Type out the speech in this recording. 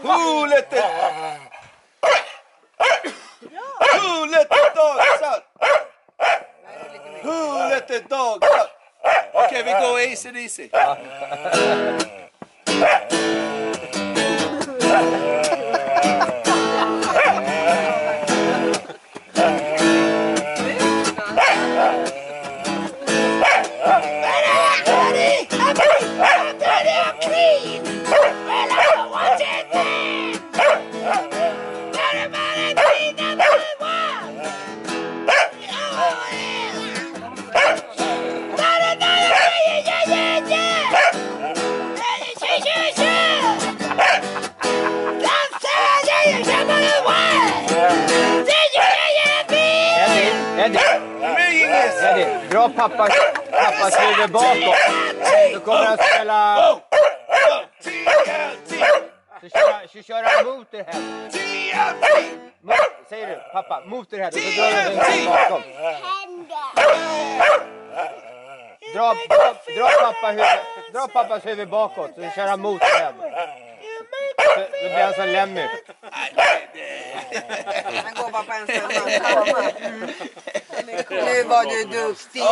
Who let the dogs out? Who let the dogs out? Okej, vi går easy. Eddie, dra pappas huvud bakåt. Så kommer han spela... Så kör han Motorhead. Säger du, pappa, Motorhead. Och så drar han huvudet bakom. Dra pappas huvud bakåt. Så kör han Motorhead. Så blir han som Lemmy. Han går bara på en sån. Nu var du duktig.